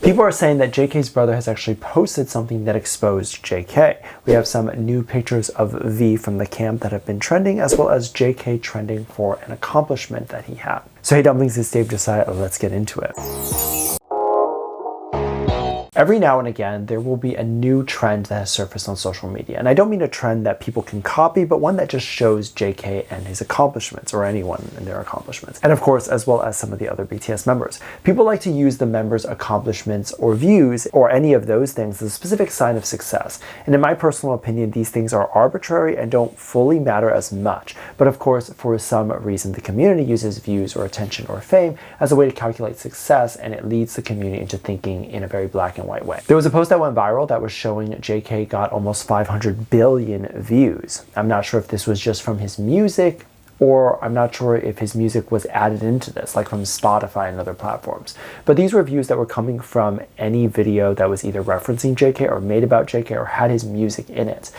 People are saying that JK's brother has actually posted something that exposed JK. We have some new pictures of V from the camp that have been trending, as well as JK trending for an accomplishment that he had. So hey Dumplings, it's Dave Josiah. Let's get into it. Every now and again, there will be a new trend that has surfaced on social media. And I don't mean a trend that people can copy, but one that just shows JK and his accomplishments, or anyone and their accomplishments. And of course, as well as some of the other BTS members. People like to use the members' accomplishments or views, or any of those things, as a specific sign of success. And in my personal opinion, these things are arbitrary and don't fully matter as much. But of course, for some reason, the community uses views or attention or fame as a way to calculate success, and it leads the community into thinking in a very black and white way. There was a post that went viral that was showing JK got almost 500 billion views. I'm not sure if this was just from his music, or I'm not sure if his music was added into this, like from Spotify and other platforms. But these were views that were coming from any video that was either referencing JK or made about JK or had his music in it,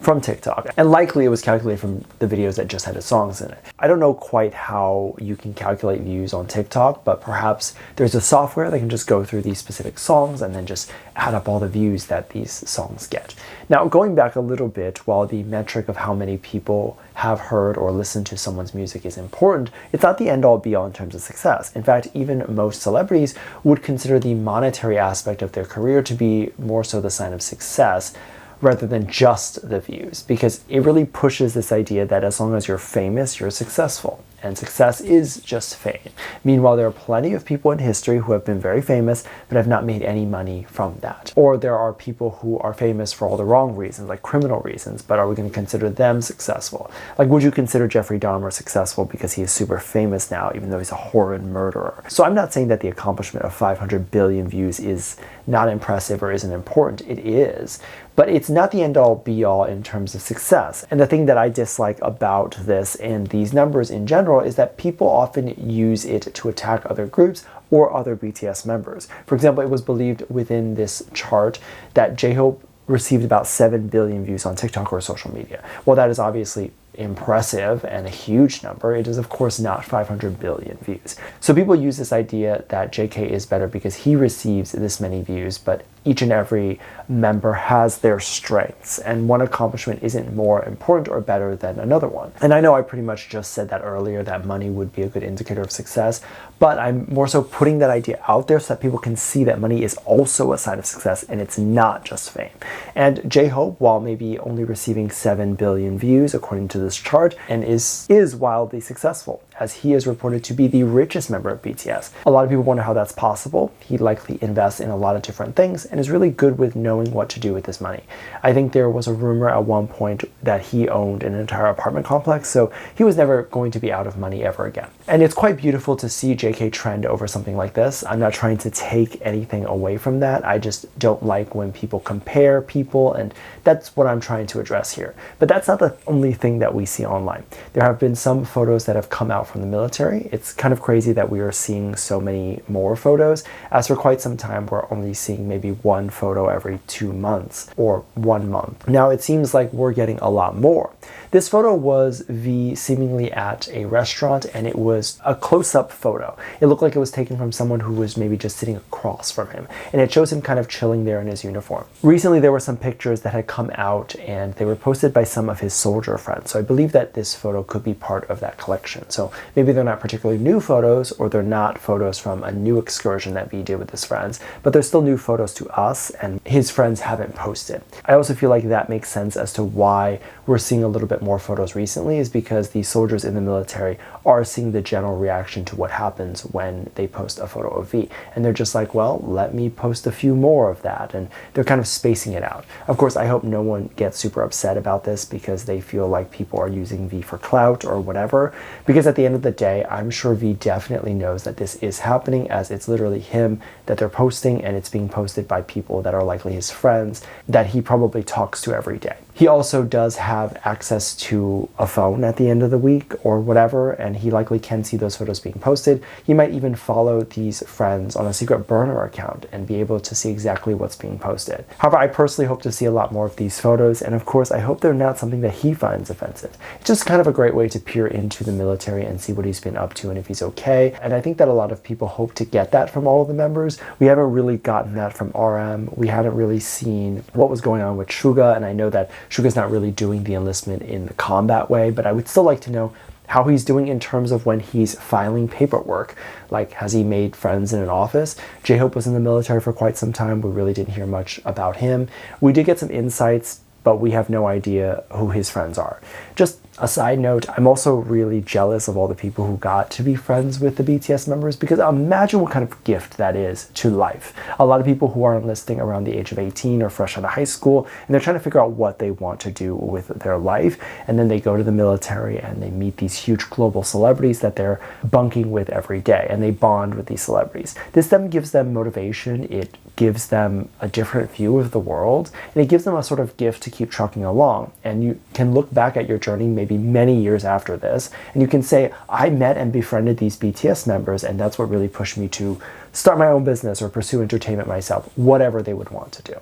from TikTok. And likely it was calculated from the videos that just had his songs in it. I don't know quite how you can calculate views on TikTok, but perhaps there's a software that can just go through these specific songs and then just add up all the views that these songs get. Now, going back a little bit, while the metric of how many people have heard or listened to someone's music is important, it's not the end-all be-all in terms of success. In fact, even most celebrities would consider the monetary aspect of their career to be more so the sign of success, rather than just the views, because it really pushes this idea that as long as you're famous, you're successful. And success is just fame. Meanwhile, there are plenty of people in history who have been very famous but have not made any money from that. Or there are people who are famous for all the wrong reasons, like criminal reasons, but are we going to consider them successful? Like, would you consider Jeffrey Dahmer successful because he is super famous now, even though he's a horrid murderer? So I'm not saying that the accomplishment of 500 billion views is not impressive or isn't important. It is. But it's not the end-all be-all in terms of success. And the thing that I dislike about this and these numbers in general is that people often use it to attack other groups or other BTS members. For example, it was believed within this chart that J-Hope received about 7 billion views on TikTok or social media. Well, that is obviously impressive and a huge number. It is of course not 500 billion views. So people use this idea that JK is better because he receives this many views, but each and every member has their strengths, and one accomplishment isn't more important or better than another one. And I know I pretty much just said that earlier, that money would be a good indicator of success, but I'm more so putting that idea out there so that people can see that money is also a sign of success and it's not just fame. And J-Hope, while maybe only receiving 7 billion views according to this chart, and is wildly successful, as he is reported to be the richest member of BTS. A lot of people wonder how that's possible. He likely invests in a lot of different things and is really good with knowing what to do with his money. I think there was a rumor at one point that he owned an entire apartment complex, so he was never going to be out of money ever again. And it's quite beautiful to see JK trend over something like this. I'm not trying to take anything away from that. I just don't like when people compare people, and that's what I'm trying to address here. But that's not the only thing that we see online. There have been some photos that have come out from the military. It's kind of crazy that we are seeing so many more photos, as for quite some time we're only seeing maybe one photo every 2 months or 1 month. Now it seems like we're getting a lot more. This photo was V seemingly at a restaurant, and it was a close-up photo. It looked like it was taken from someone who was maybe just sitting across from him, and it shows him kind of chilling there in his uniform. Recently there were some pictures that had come out, and they were posted by some of his soldier friends, so I believe that this photo could be part of that collection. So maybe they're not particularly new photos, or they're not photos from a new excursion that V did with his friends, but they're still new photos to us, and his friends haven't posted. I also feel like that makes sense as to why we're seeing a little bit more photos recently, is because the soldiers in the military are seeing the general reaction to what happens when they post a photo of V. And they're just like, well, let me post a few more of that. And they're kind of spacing it out. Of course, I hope no one gets super upset about this because they feel like people are using V for clout or whatever. Because at the end of the day, I'm sure V definitely knows that this is happening, as it's literally him that they're posting, and it's being posted by people that are likely his friends that he probably talks to every day. He also does have access to a phone at the end of the week or whatever, and he likely can see those photos being posted. He might even follow these friends on a secret burner account and be able to see exactly what's being posted. However, I personally hope to see a lot more of these photos, and of course I hope they're not something that he finds offensive. It's just kind of a great way to peer into the military and and see what he's been up to and if he's okay. And I think that a lot of people hope to get that from all of the members. We haven't really gotten that from RM. We haven't really seen what was going on with Suga, and I know that Suga's not really doing the enlistment in the combat way, but I would still like to know how he's doing in terms of when he's filing paperwork. Like, has he made friends in an office? J-Hope was in the military for quite some time. We really didn't hear much about him. We did get some insights, but we have no idea who his friends are. Just a side note, I'm also really jealous of all the people who got to be friends with the BTS members, because imagine what kind of gift that is to life. A lot of people who are enlisting around the age of 18 or fresh out of high school, and they're trying to figure out what they want to do with their life, and then they go to the military and they meet these huge global celebrities that they're bunking with every day, and they bond with these celebrities. This then gives them motivation, it gives them a different view of the world, and it gives them a sort of gift to keep trucking along. And you can look back at your journey maybe many years after this, and you can say, I met and befriended these BTS members, and that's what really pushed me to start my own business or pursue entertainment myself, whatever they would want to do.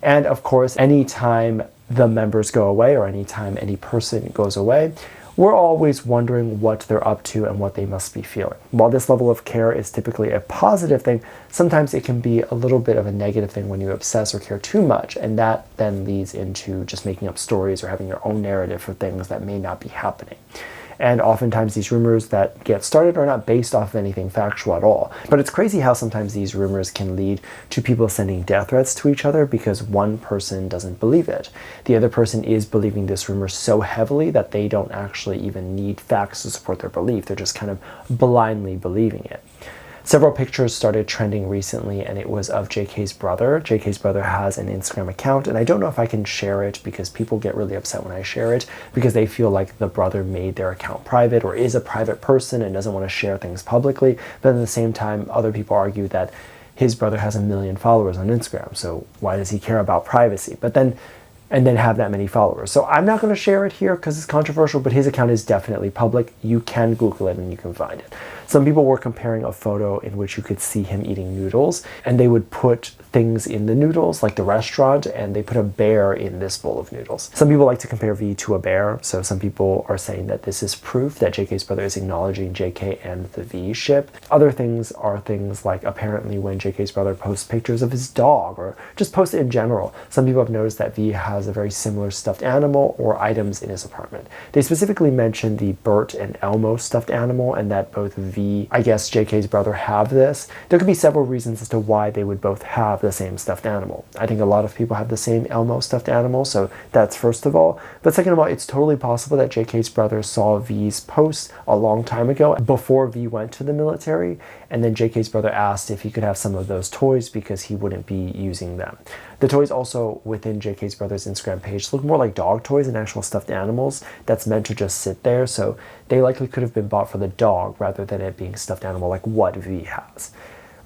And of course, anytime the members go away or anytime any person goes away, we're always wondering what they're up to and what they must be feeling. While this level of care is typically a positive thing, sometimes it can be a little bit of a negative thing when you obsess or care too much, and that then leads into just making up stories or having your own narrative for things that may not be happening. And oftentimes these rumors that get started are not based off of anything factual at all. But it's crazy how sometimes these rumors can lead to people sending death threats to each other because one person doesn't believe it. The other person is believing this rumor so heavily that they don't actually even need facts to support their belief. They're just kind of blindly believing it. Several pictures started trending recently, and it was of JK's brother. JK's brother has an Instagram account, and I don't know if I can share it because people get really upset when I share it because they feel like the brother made their account private or is a private person and doesn't want to share things publicly. But at the same time, other people argue that his brother has 1 million followers on Instagram, so why does he care about privacy? And then have that many followers. So I'm not going to share it here because it's controversial, but his account is definitely public. You can Google it and you can find it. Some people were comparing a photo in which you could see him eating noodles, and they would put things in the noodles, like the restaurant, and they put a bear in this bowl of noodles. Some people like to compare V to a bear, so some people are saying that this is proof that JK's brother is acknowledging JK and the V ship. Other things are things like apparently when JK's brother posts pictures of his dog, or just posts it in general, some people have noticed that V has a very similar stuffed animal or items in his apartment. They specifically mentioned the Bert and Elmo stuffed animal, and that both V, I guess JK's brother, have this. There could be several reasons as to why they would both have the same stuffed animal. I think a lot of people have the same Elmo stuffed animal, so that's first of all. But second of all, it's totally possible that JK's brother saw V's post a long time ago before V went to the military, and then JK's brother asked if he could have some of those toys because he wouldn't be using them. The toys also within JK's brother's Instagram page look more like dog toys than actual stuffed animals that's meant to just sit there, so they likely could have been bought for the dog rather than it being stuffed animal like what V has.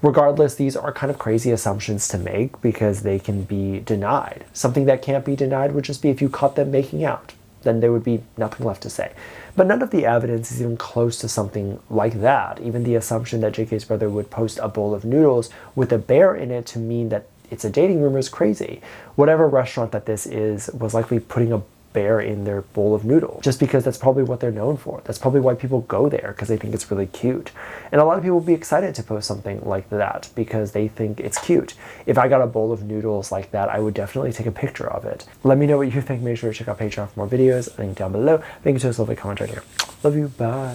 Regardless, these are kind of crazy assumptions to make because they can be denied. Something that can't be denied would just be if you caught them making out. Then there would be nothing left to say. But none of the evidence is even close to something like that. Even the assumption that JK's brother would post a bowl of noodles with a bear in it to mean that it's a dating rumor is crazy. Whatever restaurant that this is was likely putting a bear in their bowl of noodles, just because that's probably what they're known for. That's probably why people go there, because they think it's really cute. And a lot of people will be excited to post something like that because they think it's cute. If I got a bowl of noodles like that, I would definitely take a picture of it. Let me know what you think. Make sure to check out Patreon for more videos. Link down below. Thank you to this lovely comment right here. Love you. Bye.